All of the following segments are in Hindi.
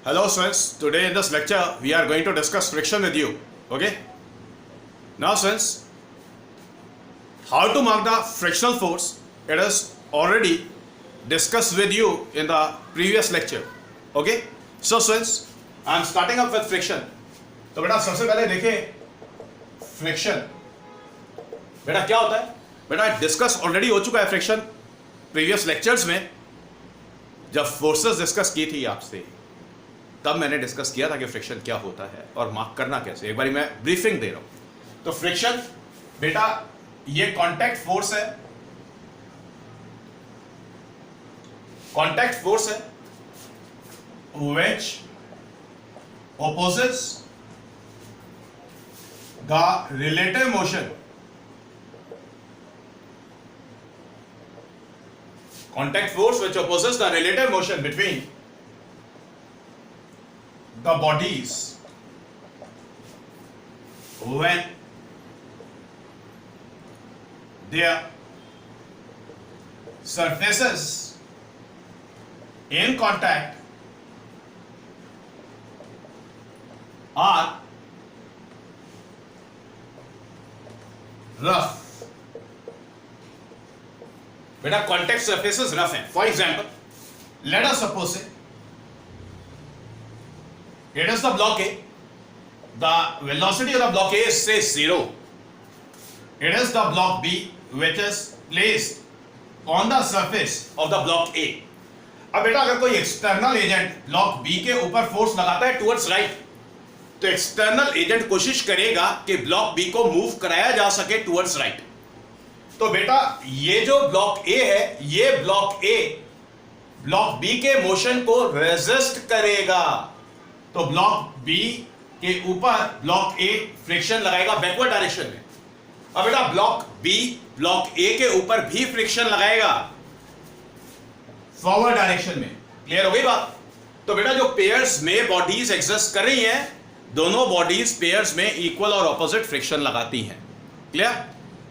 Hello students, today in this lecture we are going to discuss friction with you. Okay? Now students, how to mark the frictional force, it is already discussed with you in the previous lecture. Okay? So students, I am starting up with friction. तो बेटा सबसे पहले देखें फ्रिक्शन बेटा क्या होता है. बेटा डिस्कस ऑलरेडी हो चुका है फ्रिक्शन प्रीवियस लेक्चर्स में. जब फोर्सेस डिस्कस की थी आपसे तब मैंने डिस्कस किया था कि फ्रिक्शन क्या होता है और मार्क करना कैसे. एक बारी मैं ब्रीफिंग दे रहा हूं. तो फ्रिक्शन बेटा ये कांटेक्ट फोर्स है. कांटेक्ट फोर्स है which opposes the relative motion. Contact force which opposes the relative motion between the bodies when their surfaces in contact are rough. बेटा कॉन्टेक्ट सरफेसेस रफ हैं. For example let us suppose say it is the block A. The velocity of the block A is say 0. It is the block B which is placed on the surface of the block A. अब बेटा अगर कोई एक्सटर्नल एजेंट ब्लॉक बी के ऊपर फोर्स लगाता है टुवर्ड्स राइट, तो एक्सटर्नल एजेंट कोशिश करेगा कि ब्लॉक बी को मूव कराया जा सके टुवर्ड्स राइट. तो बेटा ये जो ब्लॉक ए है, ये ब्लॉक ए ब्लॉक बी के मोशन को रेजिस्ट करेगा. तो ब्लॉक बी के ऊपर ब्लॉक ए फ्रिक्शन लगाएगा बैकवर्ड डायरेक्शन में. अब बेटा ब्लॉक बी ब्लॉक ए के ऊपर भी फ्रिक्शन लगाएगा फॉरवर्ड डायरेक्शन में. क्लियर हो गई बात. तो बेटा जो पेयर्स में बॉडीज एग्जिस्ट कर रही हैं, दोनों बॉडीज पेयर्स में इक्वल और ऑपोजिट फ्रिक्शन लगाती हैं. क्लियर.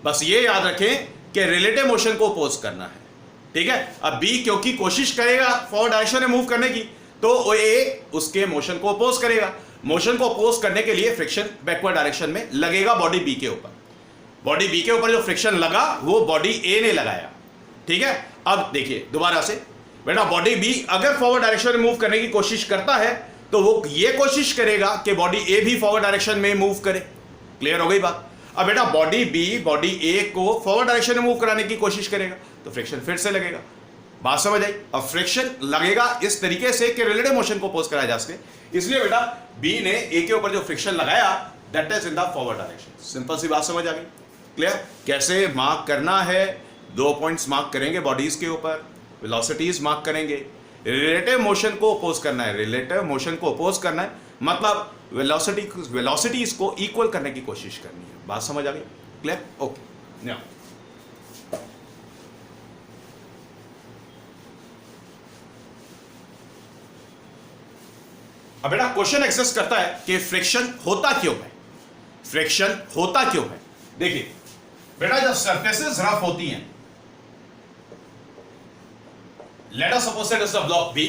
बस ये याद रखें कि रिलेटिव मोशन को अपोज करना है. ठीक है. अब बी क्योंकि कोशिश करेगा फॉरवर्ड डायरेक्शन में मूव करने की, तो ए उसके मोशन को अपोज करेगा. मोशन को अपोज करने के लिए फ्रिक्शन बैकवर्ड डायरेक्शन में लगेगा बॉडी बी के ऊपर. बॉडी बी के ऊपर जो फ्रिक्शन लगा वो बॉडी ए ने लगाया. ठीक है. अब देखिए दोबारा से बेटा बॉडी बी अगर फॉरवर्ड डायरेक्शन में मूव करने की कोशिश करता है तो वो ये कोशिश करेगा कि बॉडी ए भी फॉरवर्ड डायरेक्शन में मूव करे. क्लियर हो गई बात. अब बेटा बॉडी बी बॉडी ए को फॉरवर्ड डायरेक्शन में मूव कराने की कोशिश करेगा तो फ्रिक्शन फिर से लगेगा. बात समझ आई. अब फ्रिक्शन लगेगा इस तरीके से कि रिलेटिव मोशन को अपोज कराया जा सके. इसलिए बेटा बी ने ए के ऊपर जो फ्रिक्शन लगाया that is in the forward direction. Simple सी बात समझ आ गई. क्लियर. कैसे मार्क करना है. 2 पॉइंट्स मार्क करेंगे बॉडीज के ऊपर, वेलोसिटीज मार्क करेंगे, रिलेटिव मोशन को अपोज करना है. रिलेटिव मोशन को अपोज करना है मतलब वेलोसिटीज को इक्वल करने की कोशिश करनी है. बात समझ आ गई. क्लियर. ओके. नाउ अब बेटा क्वेश्चन एग्जिस्ट करता है कि फ्रिक्शन होता क्यों है. फ्रिक्शन होता क्यों है. देखिए बेटा जब सरफेसेस रफ होती हैं, let us suppose it is the block B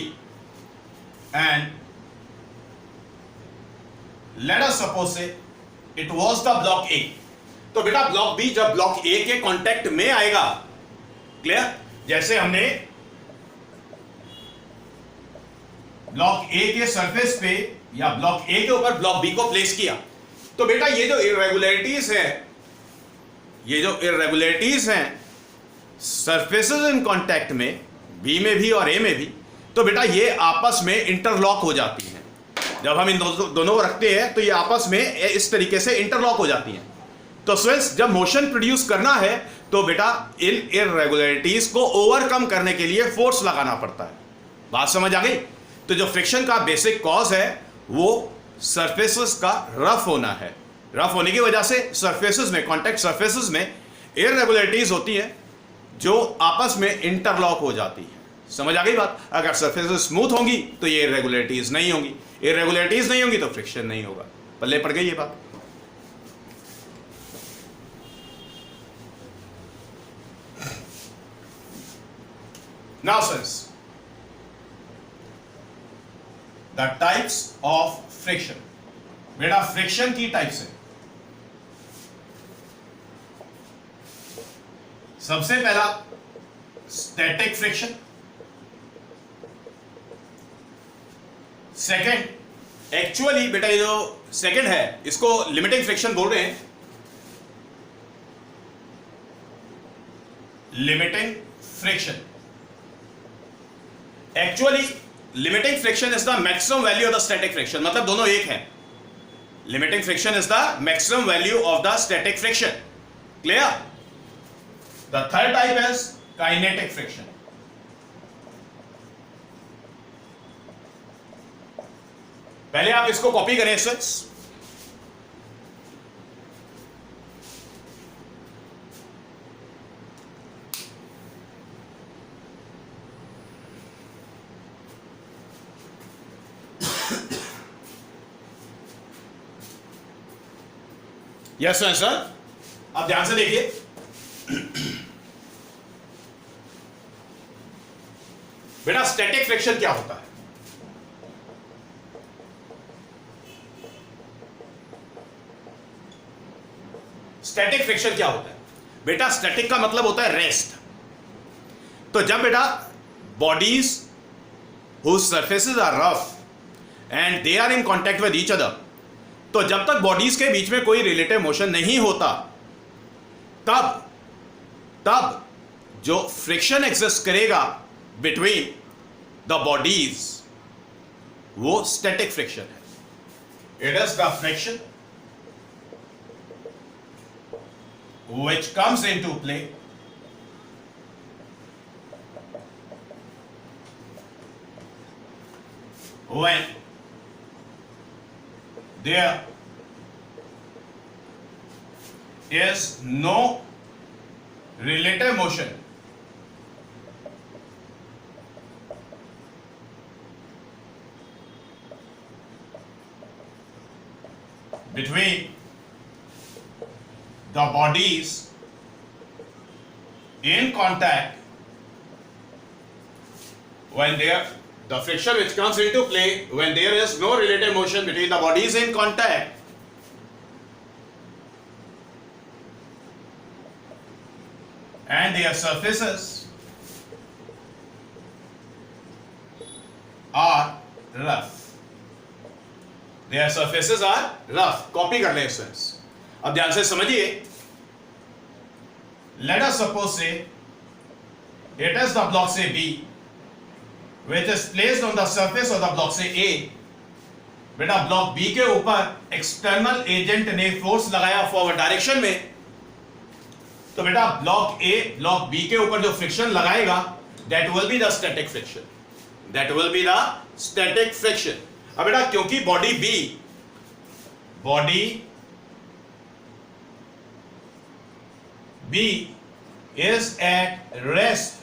and let us suppose it was the block A. तो बेटा ब्लॉक B जब ब्लॉक A के कांटेक्ट में आएगा, क्लियर, जैसे हमने ब्लॉक A के सरफेस पे या ब्लॉक A के ऊपर ब्लॉक B को प्लेस किया, तो बेटा ये जो इरेगुलरिटीज हैं सरफेसेस इन कांटेक्ट में बी में भी और ए में भी, तो बेटा ये आपस में इंटरलॉक हो जाती हैं. जब हम इन दोनों को रखते हैं तो ये आपस में इस तरीके से इंटरलॉक हो जाती हैं. तो स्टूडेंट्स जब मोशन प्रोड्यूस करना है तो बेटा इन इरेगुलरिटीज को ओवरकम करने के लिए फोर्स लगाना पड़ता है. बात समझ आ गई. तो जो फ्रिक्शन का बेसिक कॉज है वो सरफेसेस का रफ होना है. रफ होने की वजह से सरफेसेस में, कॉन्टेक्ट सरफेसेस में इरेगुलरिटीज होती है जो आपस में इंटरलॉक हो जाती है. समझ आ गई बात. अगर सरफेसेस स्मूथ होंगी तो ये इरेगुलरिटीज नहीं होंगी. इरेगुलरिटीज नहीं होंगी तो फ्रिक्शन नहीं होगा. पल्ले पड़ गई ये बात. Now, friends, the types of friction. बेटा फ्रिक्शन की टाइप्स है। सबसे पहला स्टैटिक फ्रिक्शन, सेकंड एक्चुअली बेटा ये जो सेकंड है इसको लिमिटिंग फ्रिक्शन बोल रहे हैं। Limiting friction, actually limiting friction is the maximum value of the static friction, मतलब दोनों एक है। Limiting friction is the maximum value of the static friction. Clear? The third type is kinetic friction. पहले आप इसको कॉपी करें स्टूडेंट्स। यस सर, आप ध्यान से देखिए। बेटा स्टैटिक फ्रिक्शन क्या होता है? स्टैटिक फ्रिक्शन क्या होता है? बेटा स्टैटिक का मतलब होता है रेस्ट। तो जब बेटा bodies whose surfaces are rough and they are in contact with each other, तो जब तक बॉडीज के बीच में कोई रिलेटिव मोशन नहीं होता तब जो फ्रिक्शन एग्जिस्ट करेगा बिटवीन द बॉडीज वो स्टैटिक फ्रिक्शन है। It is the friction which comes into play when there is no relative motion between the bodies in contact, when there the friction which comes into play when there is no relative motion between the bodies in contact, and their surfaces are rough. Their surfaces are rough. Copy कर लें स्टूडेंट्स। अब ध्यान से समझिए। Let us suppose say it is the block say B which is placed on the surface of the block say A. बेटा ब्लॉक B के ऊपर एक्सटर्नल एजेंट ने फोर्स लगाया फॉरवर्ड डायरेक्शन में, तो बेटा ब्लॉक A ब्लॉक B के ऊपर जो फ्रिक्शन लगाएगा that will be the static friction. That will be the static friction. अब बेटा क्योंकि body B is at rest,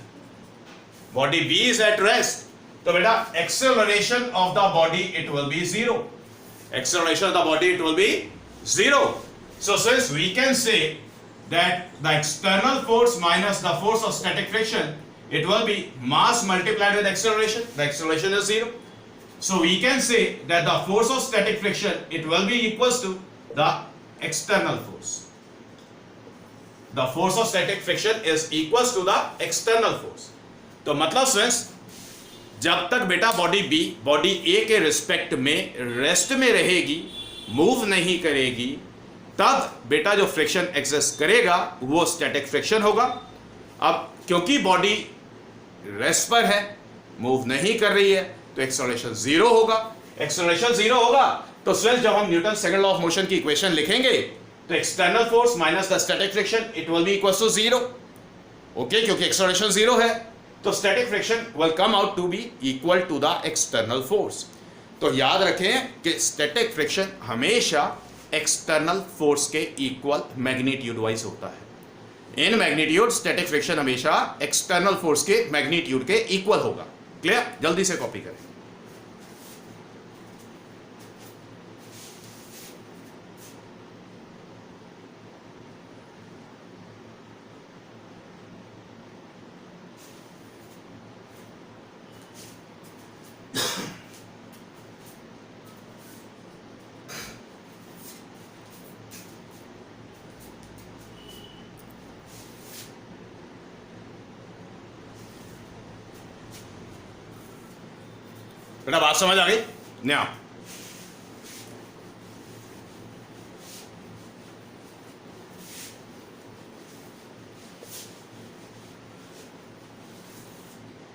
body B is at rest, तो बेटा acceleration of the body it will be zero. Acceleration of the body it will be zero. So since we can say that the external force minus the force of static friction, it will be mass multiplied with acceleration. The acceleration is zero. So we can say that the force of static friction it will be equals to the external force. The force of static friction is equals to the external force. तो मतलब स्टूडेंट्स जब तक बेटा बॉडी B बॉडी A के रिस्पेक्ट में रेस्ट में रहेगी, मूव नहीं करेगी, तब बेटा जो फ्रिक्शन एग्जिस्ट करेगा वो स्टैटिक फ्रिक्शन होगा। अब क्योंकि बॉडी रेस्ट पर है, मूव नहीं कर रही है, तो एक्सेलरेशन जीरो होगा। एक्सेलरेशन जीरो होगा तो स्टूडेंट्स जब हम Newton second law of motion की इक्वेशन लिखेंगे तो external force minus the static friction it will be equal to zero. Okay, क्योंकि एक्सेलरेशन जीरो है तो static friction will come out to be equal to the external force. तो याद रखें कि स्टैटिक फ्रिक्शन हमेशा एक्सटर्नल फोर्स के इक्वल मैग्नीट्यूड वाइज होता है। इन मैग्नीट्यूड स्टैटिक फ्रिक्शन हमेशा एक्सटर्नल फोर्स के मैग्नीट्यूड के इक्वल होगा। क्लियर? जल्दी से कॉपी करें। बेटा बात समझ आ गई? न्या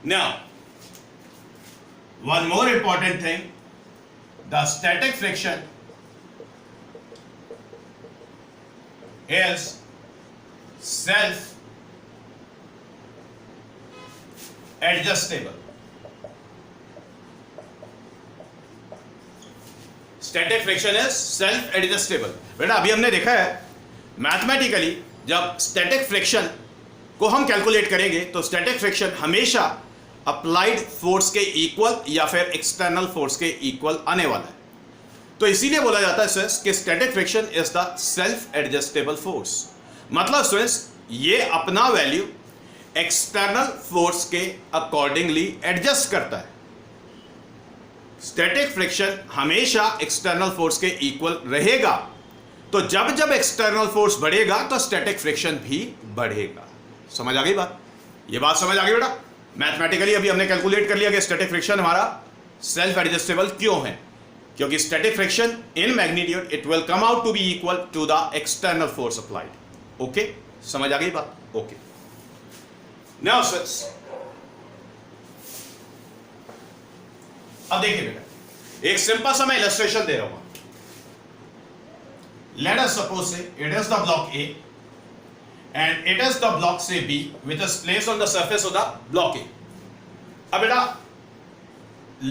Now, one more important thing, the static friction is self-adjustable. Static friction is self-adjustable. बेटा अभी हमने देखा है मैथमेटिकली जब स्टैटिक फ्रिक्शन को हम कैलकुलेट करेंगे तो स्टैटिक फ्रिक्शन हमेशा अप्लाइड फोर्स के इक्वल या फिर एक्सटर्नल फोर्स के इक्वल आने वाला है। तो इसीलिए बोला जाता है स्टूडेंट्स कि static friction is the self adjustable force. मतलब स्टूडेंट्स ये अपना वैल्यू एक्सटर्नल फोर्स के अकॉर्डिंगली एडजस्ट करता है। स्टैटिक फ्रिक्शन हमेशा एक्सटर्नल फोर्स के इक्वल रहेगा, तो जब जब एक्सटर्नल फोर्स बढ़ेगा तो स्टैटिक फ्रिक्शन भी बढ़ेगा। समझ आ गई बात? ये बात समझ आ गई बेटा? मैथमेटिकली अभी हमने कैलकुलेट कर लिया कि स्टैटिक फ्रिक्शन हमारा सेल्फ एडजस्टेबल क्यों है, क्योंकि static friction in magnitude it will come out to be equal to the external force applied. Okay, समझ आ गई बात? ओके, नाउ स्टूडेंट्स अब देखिए बेटा, एक सिंपल सा मैं इलस्ट्रेशन दे रहा हूं। Late us suppose say it is the block A and it is the block say B which is placed on the surface of the block A. अब बेटा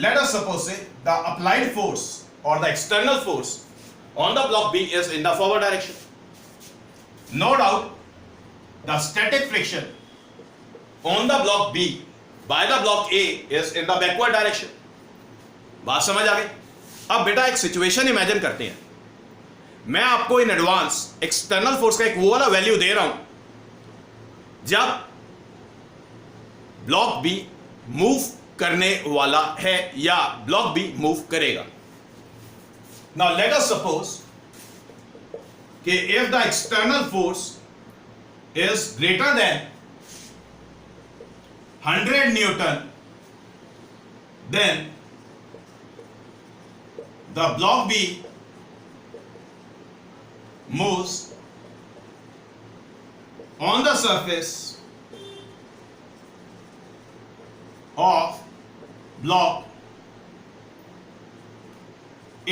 let us suppose say the applied force or the external force on the block B is in the forward direction. No doubt the static friction on the block B by the block A is in the backward direction. बात समझ आ गई? अब बेटा एक सिचुएशन इमेजिन करते हैं। मैं आपको इन एडवांस एक्सटर्नल फोर्स का एक वो वाला वैल्यू दे रहा हूं जब ब्लॉक बी मूव करने वाला है या ब्लॉक बी मूव करेगा। नाउ लेट अस सपोज कि if the external force is greater than 100 newton then the block B moves on the surface of block A।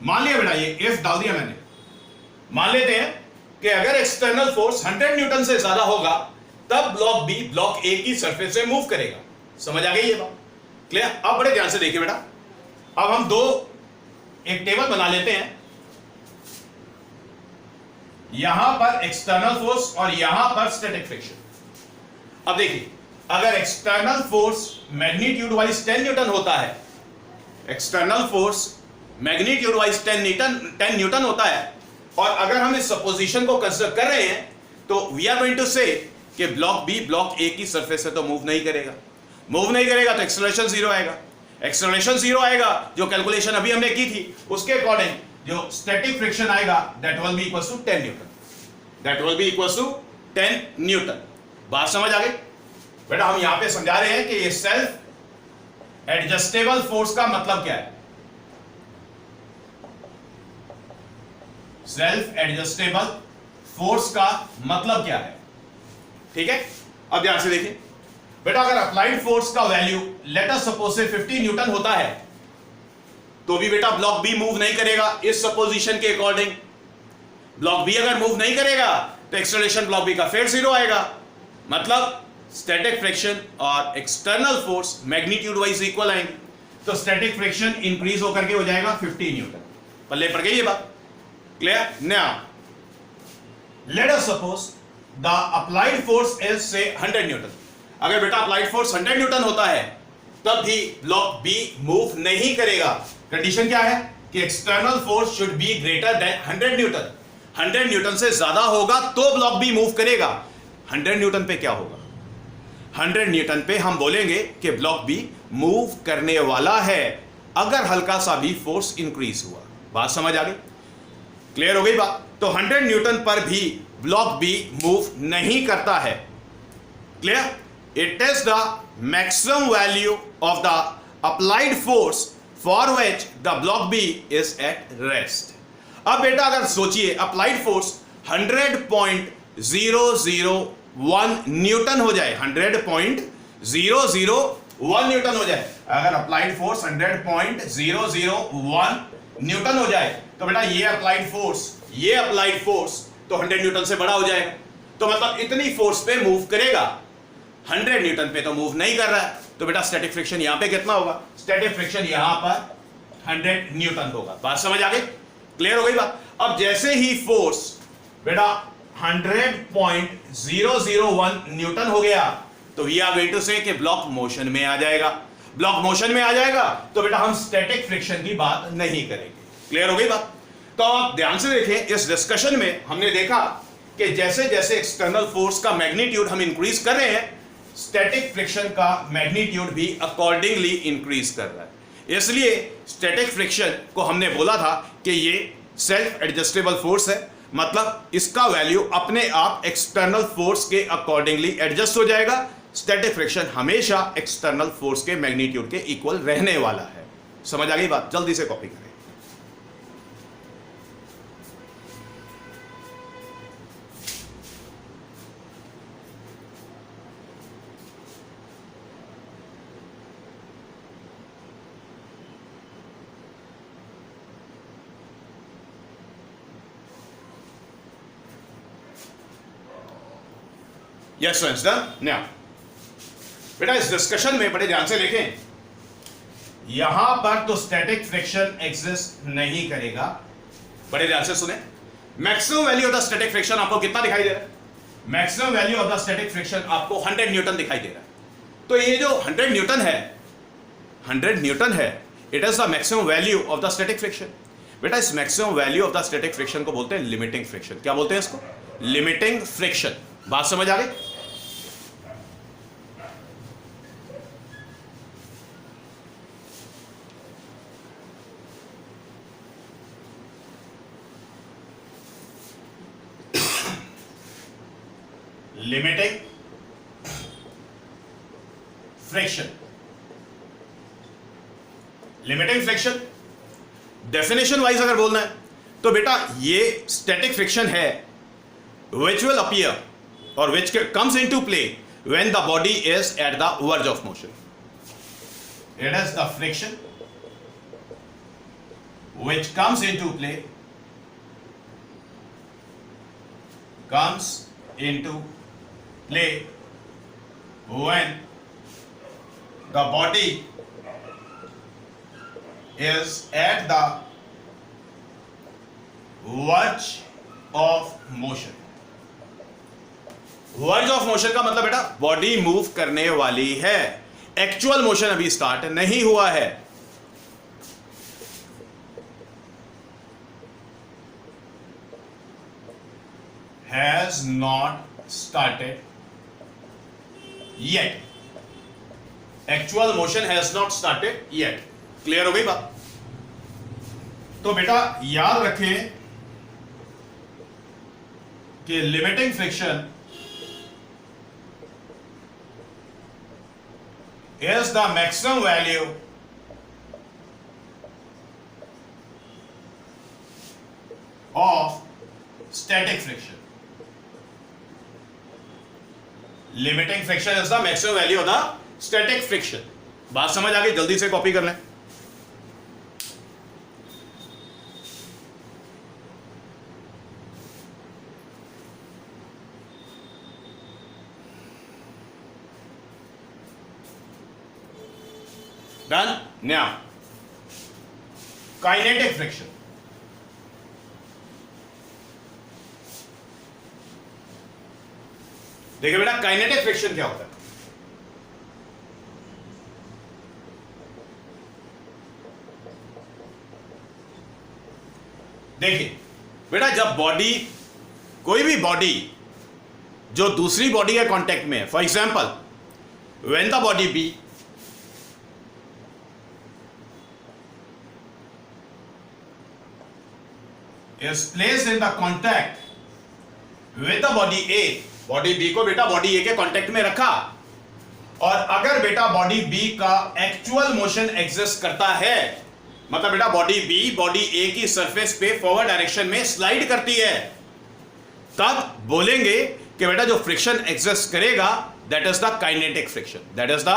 मान लिया बेटा, ये इफ डाल दिया मैंने। मान लेते हैं कि अगर एक्सटर्नल फोर्स 100 न्यूटन से ज्यादा होगा तब ब्लॉक बी ब्लॉक ए की सरफेस से मूव करेगा। समझ आ गई ये बात? क्लियर? अब बड़े ध्यान से देखिए बेटा, अब हम एक टेबल बना लेते हैं। यहां पर एक्सटर्नल फोर्स और यहां पर स्टैटिक फ्रिक्शन। अब देखिए, अगर external force magnitude wise 10 Newton होता है, external force magnitude wise 10 Newton होता है, और अगर हम इस सपोजिशन को कंसीडर कर रहे हैं तो वी आर गोइंग टू से कि ब्लॉक बी ब्लॉक ए की सरफेस से तो मूव नहीं करेगा। मूव नहीं करेगा तो एक्सेलरेशन जीरो आएगा। एक्सेलरेशन जीरो आएगा, जो कैलकुलेशन अभी हमने की थी उसके अकॉर्डिंग जो स्टैटिक फ्रिक्शन आएगा that will be equal to 10 newton. That will be equal to 10 newton. बात समझ आ गई बेटा? हम यहां पे समझा रहे हैं कि ये सेल्फ एडजस्टेबल फोर्स का मतलब क्या है। सेल्फ एडजस्टेबल फोर्स का मतलब क्या है? ठीक है, अब ध्यान से देखिए बेटा, अगर अप्लाइड फोर्स का वैल्यू लेट अस सपोज से 50 न्यूटन होता है तो भी बेटा ब्लॉक बी मूव नहीं करेगा। इस सपोजिशन के अकॉर्डिंग ब्लॉक बी अगर मूव नहीं करेगा तो एक्सेलरेशन ब्लॉक बी का फिर जीरो आएगा। मतलब स्टैटिक फ्रिक्शन और external force magnitude wise equal आएंगे, तो स्टैटिक फ्रिक्शन इंक्रीज होकर के हो जाएगा 50 न्यूटन। पल्ले पड़ गई ये बात? Clear? Now let us suppose the applied force is से 100 न्यूटन। अगर बेटा अप्लाइड फोर्स 100 न्यूटन होता है तब भी ब्लॉक बी मूव नहीं करेगा। कंडीशन क्या है कि external force should be greater than 100 Newton. 100 Newton से ज्यादा होगा तो ब्लॉक बी मूव करेगा। 100 न्यूटन पे क्या होगा? 100 न्यूटन पे हम बोलेंगे कि ब्लॉक बी मूव करने वाला है अगर हल्का सा भी फोर्स इंक्रीज हुआ। बात समझ आ गई? क्लियर हो गई बात? तो 100 न्यूटन पर भी ब्लॉक बी मूव नहीं करता है। Clear? It is the maximum value of the applied force for which the block B is at rest. अब बेटा अगर सोचिए अप्लाइड फोर्स 100.001 न्यूटन हो जाए, 100.001 न्यूटन हो जाए, अगर अप्लाइड फोर्स 100.001 न्यूटन हो जाए तो बेटा ये अप्लाइड फोर्स तो 100 न्यूटन से बड़ा हो जाएगा। तो मतलब इतनी फोर्स पे मूव करेगा, 100 न्यूटन पे तो मूव नहीं कर रहा है, तो बेटा स्टैटिक फ्रिक्शन यहां पे कितना होगा? स्टैटिक फ्रिक्शन यहां पर 100 न्यूटन होगा। बात समझ आ गई? क्लियर हो गई बात? अब जैसे ही फोर्स बेटा 100.001 न्यूटन हो गया तो वी आर गोइंग टू से कि ब्लॉक मोशन में आ जाएगा। ब्लॉक मोशन में आ जाएगा तो बेटा हम स्टैटिक फ्रिक्शन की बात नहीं करेंगे। क्लियर हो गई बात? तो आप ध्यान से देखें, इस डिस्कशन में हमने देखा कि जैसे जैसे एक्सटर्नल फोर्स का मैग्नीट्यूड हम इंक्रीज कर रहे हैं, स्टैटिक फ्रिक्शन का मैग्नीट्यूड भी अकॉर्डिंगली इंक्रीज कर रहा है। इसलिए स्टैटिक फ्रिक्शन को हमने बोला था कि ये सेल्फ एडजस्टेबल फोर्स है, मतलब इसका वैल्यू अपने आप एक्सटर्नल फोर्स के अकॉर्डिंगली एडजस्ट हो जाएगा। स्टैटिक फ्रिक्शन हमेशा एक्सटर्नल फोर्स के मैग्नीट्यूड के इक्वल रहने वाला है। समझ आ गई बात? जल्दी से कॉपी करें। Yes students, done now. बेटा इस डिस्कशन में बड़े ध्यान से देखें, यहां पर तो स्टैटिक फ्रिक्शन एग्जिस्ट नहीं करेगा। बड़े ध्यान से सुने, maximum value of the static friction आपको कितना दिखाई दे रहा है? Maximum value of the static friction आपको 100 न्यूटन दिखाई दे रहा है। तो ये जो 100 न्यूटन है, it is the maximum value of the static friction. बेटा इस maximum value of the static friction को बोलते हैं लिमिटिंग फ्रिक्शन। क्या बोलते हैं इसको? Limiting friction. बात समझ आ गई? Limiting friction. Limiting friction definition wise अगर बोलना है तो बेटा ये स्टैटिक फ्रिक्शन है which will appear or which comes into play when the body is at the verge of motion. It is the friction which comes into play when the body is at the verge of motion. Verge of motion का मतलब बेटा बॉडी मूव करने वाली है, एक्चुअल मोशन अभी स्टार्ट नहीं हुआ है। Has not started yet. Actual motion has not started yet. Clear हो गई बात? तो बेटा याद रखें कि limiting friction is the maximum value of static friction. Limiting friction is the maximum value of the static friction. बात समझ आ गई? जल्दी से कॉपी कर लें। Done? Now, kinetic friction. देखिए बेटा काइनेटिक फ्रिक्शन क्या होता है? देखिए बेटा जब बॉडी, कोई भी बॉडी जो दूसरी बॉडी के कांटेक्ट में है, for example when the body B is placed in the contact with the body A, body B को बेटा बॉडी A के कांटेक्ट में रखा, और अगर बेटा बॉडी बी का एक्चुअल मोशन एग्जिस्ट करता है, मतलब बेटा बॉडी बी बॉडी ए की सरफेस पे फॉरवर्ड डायरेक्शन में स्लाइड करती है, तब बोलेंगे कि बेटा जो फ्रिक्शन एग्जिस्ट करेगा that is the kinetic friction, that is the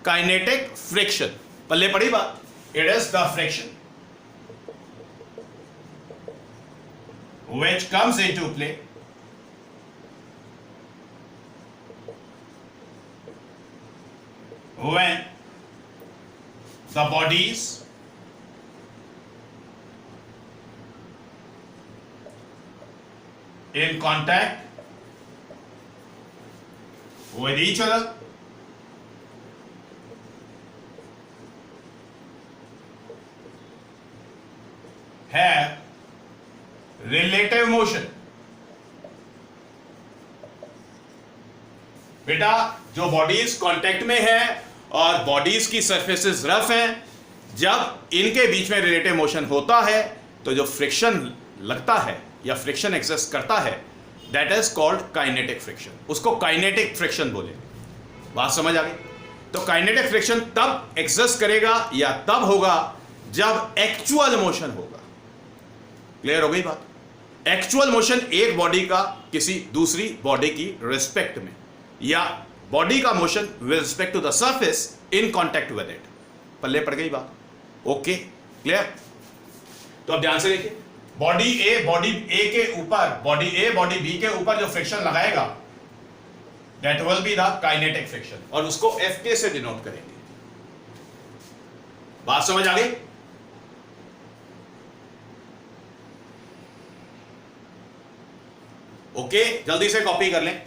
kinetic friction. पल्ले पड़ी बात, it is the friction which comes into play when the bodies in contact with each other have relative motion. बेटा जो बॉडीज कांटेक्ट में है और बॉडीज की सरफेसेस रफ हैं, जब इनके बीच में रिलेटिव मोशन होता है तो जो फ्रिक्शन लगता है या फ्रिक्शन एग्जिस्ट करता है that is called kinetic friction, उसको काइनेटिक फ्रिक्शन बोले। बात समझ आ गई? तो काइनेटिक फ्रिक्शन तब एग्जिस्ट करेगा या तब होगा जब एक्चुअल मोशन होगा। क्लियर हो गई बात? एक्चुअल मोशन एक बॉडी का किसी दूसरी बॉडी की रिस्पेक्ट में, या बॉडी का motion with respect to the surface in contact with it. पल्ले पड़ गई बात? Okay, clear? तो अब ध्यान से देखिए, बॉडी ए के ऊपर, बॉडी ए बॉडी बी के ऊपर जो फ्रिक्शन लगाएगा that will be the kinetic friction, और उसको Fk से डिनोट करेंगे। बात समझ आ गई? ओके, जल्दी से कॉपी कर लें।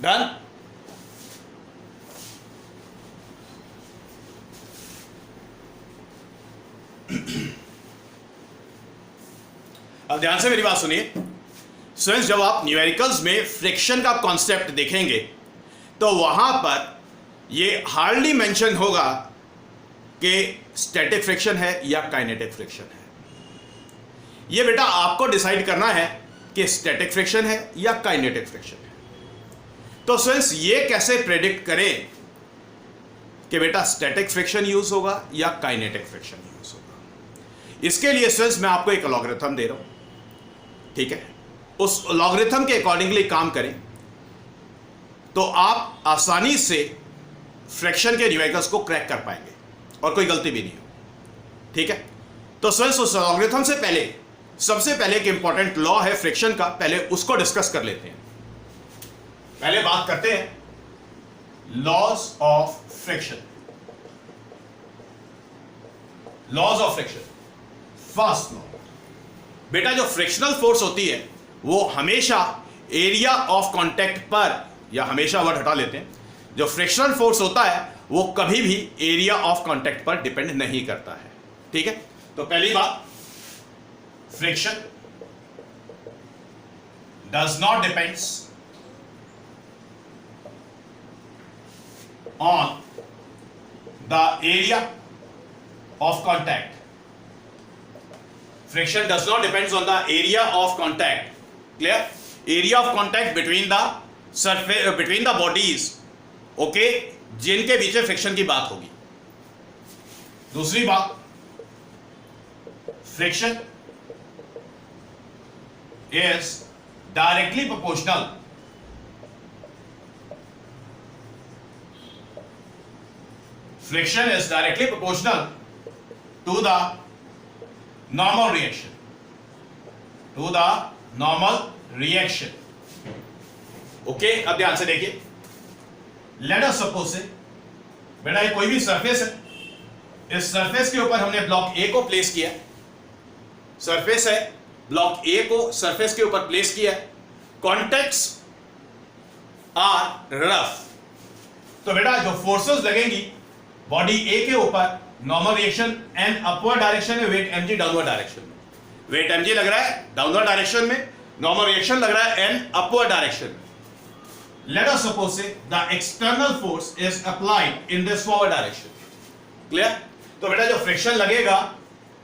डन? अब ध्यान से मेरी बात सुनिए। स्टूडेंट्स, जब आप न्यूमेरिकल्स में फ्रिक्शन का कॉन्सेप्ट देखेंगे तो वहां पर ये हार्डली मेंशन होगा कि स्टैटिक फ्रिक्शन है या काइनेटिक फ्रिक्शन है। ये बेटा आपको डिसाइड करना है कि स्टैटिक फ्रिक्शन है या काइनेटिक फ्रिक्शन है। तो स्टूडेंट्स, ये कैसे प्रेडिक्ट करें कि बेटा स्टैटिक फ्रिक्शन यूज होगा या काइनेटिक फ्रिक्शन यूज होगा? इसके लिए स्टूडेंट्स मैं आपको एक लॉगरिथम दे रहा हूं, ठीक है? उस लॉगरिथम के अकॉर्डिंगली काम करें तो आप आसानी से फ्रैक्शन के न्यूमेरिकल्स को क्रैक कर पाएंगे और कोई गलती भी नहीं हो, ठीक है? तो स्टूडेंट्स, उस लॉगरिथम से पहले सबसे पहले एक इंपॉर्टेंट लॉ है फ्रिक्शन का, पहले उसको डिस्कस कर लेते हैं। पहले बात करते हैं laws of friction. Laws of friction, first law, बेटा जो फ्रिक्शनल फोर्स होती है वो हमेशा एरिया ऑफ कांटेक्ट पर, या हमेशा वर्ड हटा लेते हैं, जो फ्रिक्शनल फोर्स होता है वो कभी भी एरिया ऑफ कांटेक्ट पर डिपेंड नहीं करता है, ठीक है? तो पहली बात, friction does not depends on the area of contact. Friction does not depends on the area of contact. Clear? Area of contact between the surface, between the bodies. Okay? जिनके बीच में फ्रिक्शन की बात होगी। दूसरी बात, friction is directly proportional friction is directly proportional to the normal reaction, to the normal reaction. Okay, अब ध्यान से देखिए, लेट अस सपोज से बेटा ये कोई भी सरफेस है, इस सरफेस के ऊपर हमने ब्लॉक ए को प्लेस किया, सरफेस है, ब्लॉक ए को सरफेस के ऊपर प्लेस किया, कॉन्टेक्ट्स आर रफ। तो बेटा जो फोर्सेस लगेंगी बॉडी ए के ऊपर, normal reaction an upward direction में, वेट mg डाउनवर्ड डायरेक्शन में, वेट mg लग रहा है डाउनवर्ड डायरेक्शन में, नॉर्मल रिएक्शन लग रहा है एन अपवर्ड डायरेक्शन में। let us suppose say the external force is applied in this forward direction. Clear? तो बेटा जो फ्रिक्शन लगेगा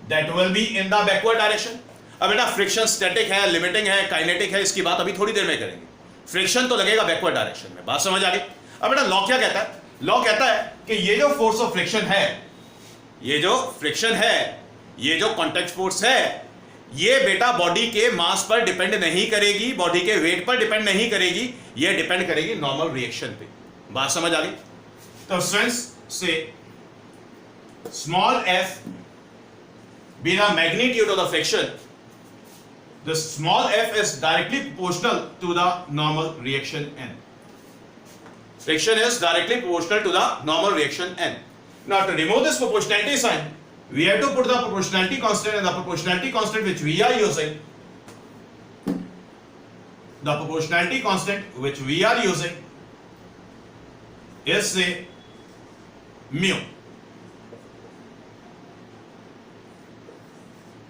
that will be in the backward direction. अब बेटा फ्रिक्शन स्टैटिक है, लिमिटिंग है, काइनेटिक है, इसकी बात अभी थोड़ी देर में करेंगे. फ्रिक्शन तो लगेगा बैकवर्ड डायरेक्शन में. बात समझ आ गई? अब बेटा लॉ क्या कहता है? लॉ कहता है कि ये जो फोर्स ऑफ फ्रिक्शन है, ये जो फ्रिक्शन है, ये जो कॉन्टैक्ट फोर्स है, ये बेटा बॉडी के मास पर डिपेंड नहीं करेगी, बॉडी के वेट पर डिपेंड नहीं करेगी, ये डिपेंड करेगी नॉर्मल रिएक्शन पे. बात समझ आ गई? तो स्टूडेंट्स से small f be the magnitude of the friction, the small f is directly proportional to the normal reaction n. Friction is directly proportional to the normal reaction n. Now to remove this proportionality sign, we have to put the proportionality constant, and the proportionality constant which we are using, the proportionality constant which we are using is say mu.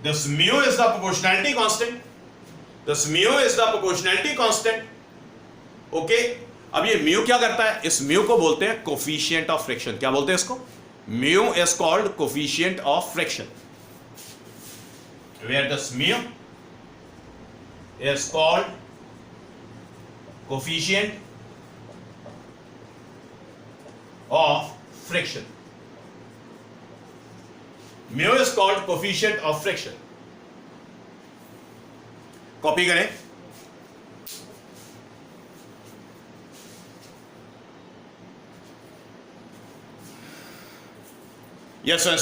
This mu is the proportionality constant. This mu is the proportionality constant. Okay? अब ये mu क्या करता है? इस mu को बोलते हैं coefficient of friction. क्या बोलते हैं इसको? Mu is called coefficient of friction. Where this mu is called coefficient of friction. Mu is called coefficient of friction. Copy करें. Yes, sir.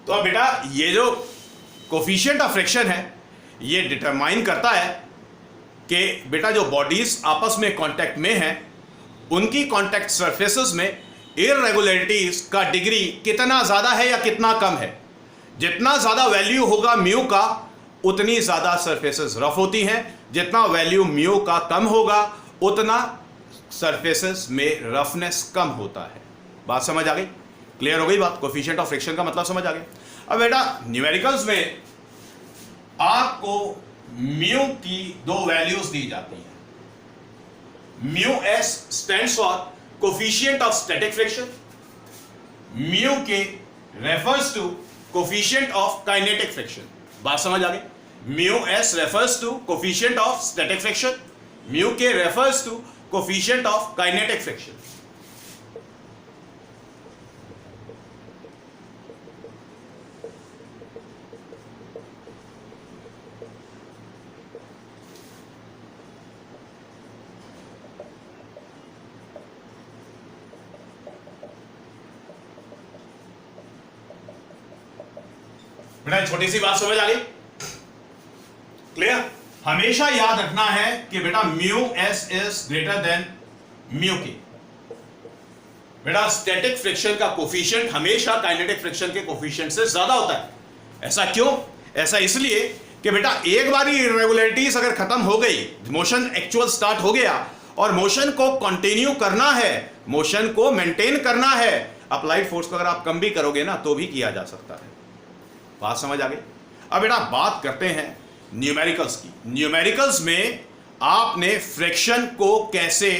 तो अब बेटा ये जो कोफिशिएंट ऑफ फ्रिक्शन है, ये डिटरमाइन करता है कि बेटा जो बॉडीज आपस में कांटेक्ट में हैं, उनकी कांटेक्ट सरफेसेस में इररेगुलरिटीज का डिग्री कितना ज़्यादा है या कितना कम है. जितना ज़्यादा वैल्यू होगा म्यू का, उतनी ज़्यादा सरफेसेस रफ होती हैं. जितना वैल्यू म्यू का कम होगा, उतना सरफेसेस में रफनेस कम होता है. बात समझ आ गई? क्लियर हो गई बात? कोफिशिएंट ऑफ फ्रिक्शन का मतलब समझ आ गया. अब बेटा न्यूमेरिकल्स में आपको म्यू की दो वैल्यूज दी जाती हैं. Mu S stands for coefficient of static friction. Mu K refers to coefficient of kinetic friction. बात समझ आ गई? Mu S refers to coefficient of static friction. Mu K refers to coefficient of kinetic friction. बेटा छोटी सी बात समझ आ गई? क्लियर? हमेशा याद रखना है कि बेटा mu S is greater then mu के. बेटा स्टैटिक फ्रिक्शन का कोफिशिएंट हमेशा काइनेटिक फ्रिक्शन के कोफिशिएंट से ज्यादा होता है. ऐसा क्यों? ऐसा इसलिए कि बेटा एक बार इरेगुलरिटीज अगर खत्म हो गई, मोशन एक्चुअल स्टार्ट हो गया और मोशन को कंटिन्यू करना है, मोशन को मेंटेन करना है, अप्लाइड फोर्स को अगर आप कम भी करोगे ना तो भी किया जा सकता है. बात समझ आ गई? अब बेटा बात करते हैं न्यूमेरिकल्स की. न्यूमेरिकल्स में आपने फ्रिक्शन को कैसे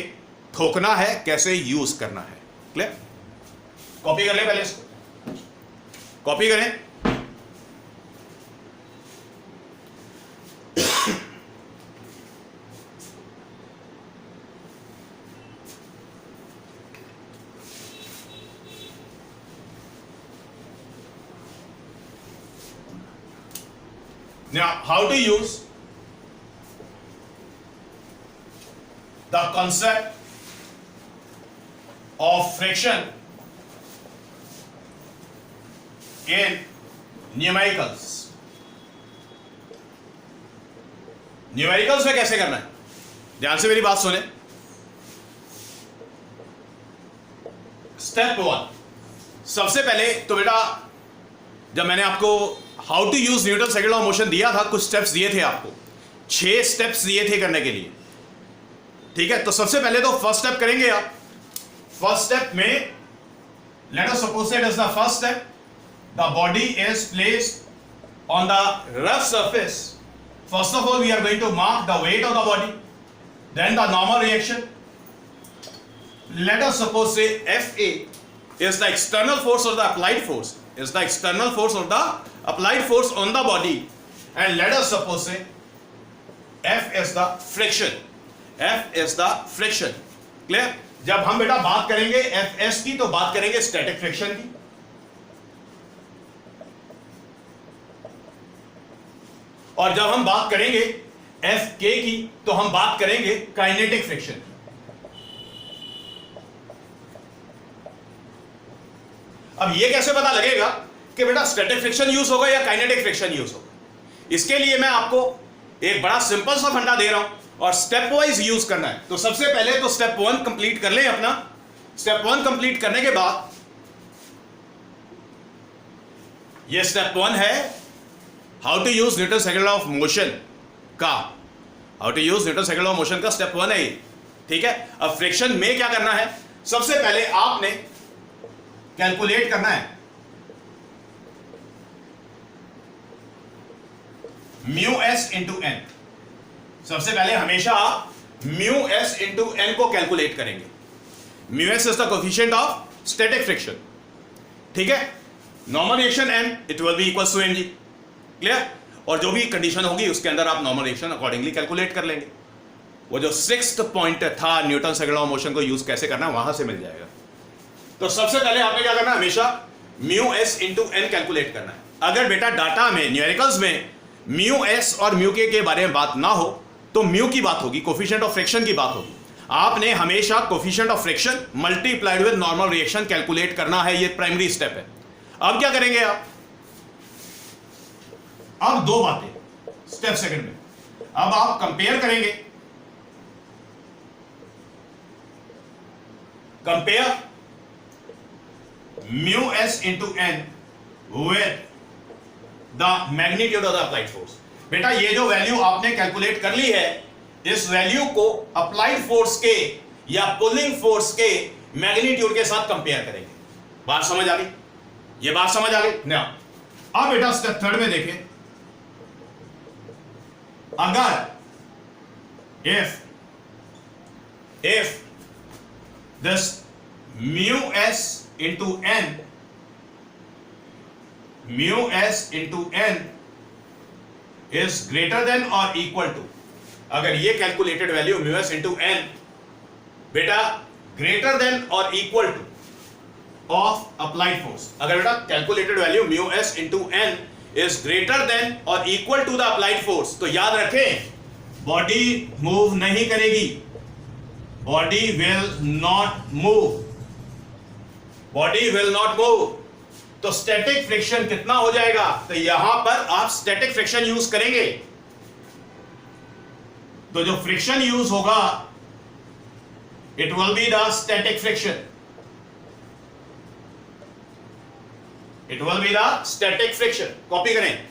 ठोकना है, कैसे यूज करना है. क्लियर? कॉपी कर ले, पहले इसको कॉपी करें. Now, how to use the concept of friction in numericals? Numericals में कैसे करना है? ध्यान से मेरी बात सुने. स्टेप 1, सबसे पहले तो बेटा जब मैंने आपको how to use Newton second law of motion दिया था, कुछ स्टेप्स दिए थे आपको, 6 स्टेप्स दिए थे करने के लिए. ठीक है? तो सबसे पहले तो फर्स्ट स्टेप करेंगे आप. फर्स्ट स्टेप में let us suppose it is the first step. The body is placed on the rough surface. First of all, we are going to mark the weight of the body, then the normal reaction. Let us suppose say Fa is the external force or the applied force, is the external force or the applied force on the body, and let us suppose say F is the friction. F is the friction. Clear? जब हम बेटा बात करेंगे Fs की तो बात करेंगे स्टैटिक फ्रिक्शन की, और जब हम बात करेंगे Fk की तो हम बात करेंगे काइनेटिक फ्रिक्शन की। अब ये कैसे पता लगेगा कि बेटा स्टैटिक फ्रिक्शन यूज होगा या काइनेटिक फ्रिक्शन यूज होगा? इसके लिए मैं आपको एक बड़ा सिंपल सा फंडा दे रहा हूं और स्टेप वाइज यूज करना है। तो सबसे पहले तो स्टेप 1 कंप्लीट कर लें अपना। स्टेप 1 कंप्लीट करने के बाद ये स्टेप 1 है how to use Newton second law of motion का। How to use Newton second law of motion का स्टेप 1 है ये, ठीक है। अब फ्रिक्शन में क्या करना है, सबसे पहले आपने कैलकुलेट करना है म्यू एस इंटू एन। सबसे पहले हमेशा आप म्यू एस इंटू एन को कैलकुलेट करेंगे। Mu S is the coefficient of static friction, ठीक है। Normal reaction N it will be equals to mg, clear. और जो भी कंडीशन होगी उसके अंदर आप नॉर्मल रिएक्शन अकॉर्डिंगली कैलकुलेट कर लेंगे। वो जो 6th पॉइंट था Newton second law of motion को यूज कैसे करना है वहां से मिल जाएगा। तो सबसे पहले आपने क्या करना है, हमेशा mu S into N calculate करना है। अगर बेटा डाटा में न्यूमेरिकल्स में म्यू एस और म्यू के बारे में बात ना हो तो म्यू की बात होगी, कोफिशिएंट ऑफ फ्रिक्शन की बात होगी। आपने हमेशा coefficient of friction multiplied with normal reaction calculate करना है, ये प्राइमरी स्टेप है। अब क्या करेंगे आप, अब दो बातें स्टेप सेकंड में। अब आप कंपेयर करेंगे, compare mu S into N with the magnitude of the applied force. बेटा ये जो वैल्यू आपने कैलकुलेट कर ली है, इस वैल्यू को अप्लाइड फोर्स के या पुलिंग फोर्स के मैग्नीट्यूड के साथ कंपेयर करेंगे। बात समझ आ गई? ये बात समझ आ गई ना? अब बेटा स्टेप थर्ड में देखें, अगर if this mu s into n is greater than or equal to, अगर ये calculated value mu s into n बेटा ग्रेटर देन और equal to of applied force, अगर बेटा calculated value mu s into n is greater than और equal to the applied force, तो याद रखें बॉडी मूव नहीं करेगी, body will not move, body will not move. तो स्टैटिक फ्रिक्शन कितना हो जाएगा, तो यहां पर आप स्टैटिक फ्रिक्शन यूज करेंगे। तो जो फ्रिक्शन यूज होगा it will be the static friction, it will be the static friction. Copy करें,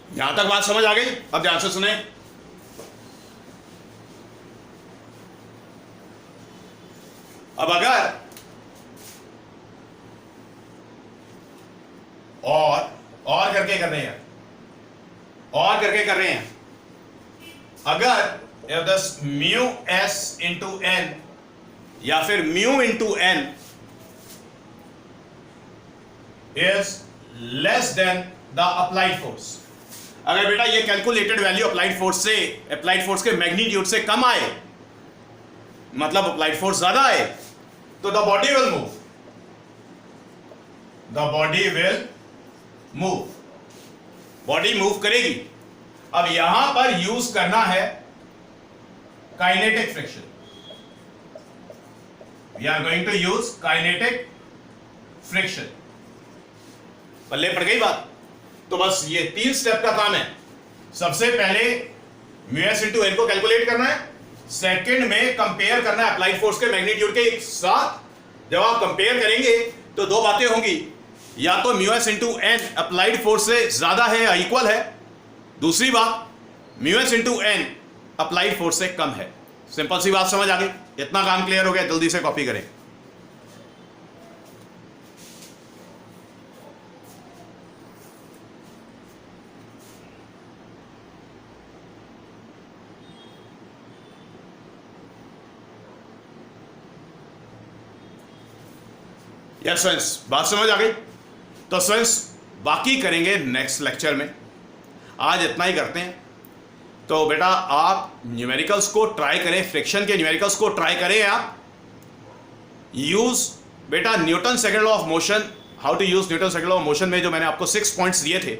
यहां तक बात समझ आ गई? अब ध्यान से सुने, अब अगर और करके कर रहे हैं, और करके कर रहे हैं, अगर if this mu s into n या फिर mu into n is less than the applied force, अगर बेटा ये कैलकुलेटेड वैल्यू अप्लाइड फोर्स के मैग्नीट्यूड से कम आए, मतलब अप्लाइड फोर्स ज्यादा आए, तो the body will move, the body will move, body move करेगी। अब यहां पर यूज करना है kinetic friction, we are going to use kinetic friction. पल्ले पड़ गई बात? तो बस ये 3 स्टेप का काम है। सबसे पहले म्यू एस इंटू एन को कैलकुलेट करना है, सेकंड में कंपेयर करना है अप्लाइड फोर्स के मैग्नीट्यूड के साथ। जब आप कंपेयर करेंगे तो दो बातें होंगी, या तो mu S into N applied force से ज्यादा है या इक्वल है, दूसरी बात mu S into N applied force से कम है। सिंपल सी बात समझ आ गई? इतना काम क्लियर हो गया? जल्दी से कॉपी करें। यस फ्रेंड्स, बात समझ आ गई? तो फ्रेंड्स बाकी करेंगे नेक्स्ट लेक्चर में, आज इतना ही करते हैं। तो बेटा आप न्यूमेरिकल्स को ट्राई करें, फ्रिक्शन के न्यूमेरिकल्स को ट्राई करें। आप यूज बेटा Newton second law of motion, how to use Newton second law of motion में जो मैंने आपको 6 पॉइंट्स दिए थे,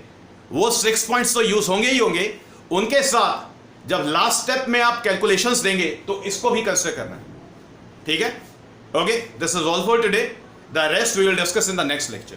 वो 6 पॉइंट्स तो यूज होंगे ही होंगे, उनके साथ जब लास्ट स्टेप में आप कैलकुलेशंस देंगे तो इसको भी कंसिडर करना है। ठीक है? Okay, this is all for today, the rest we will discuss in the next lecture.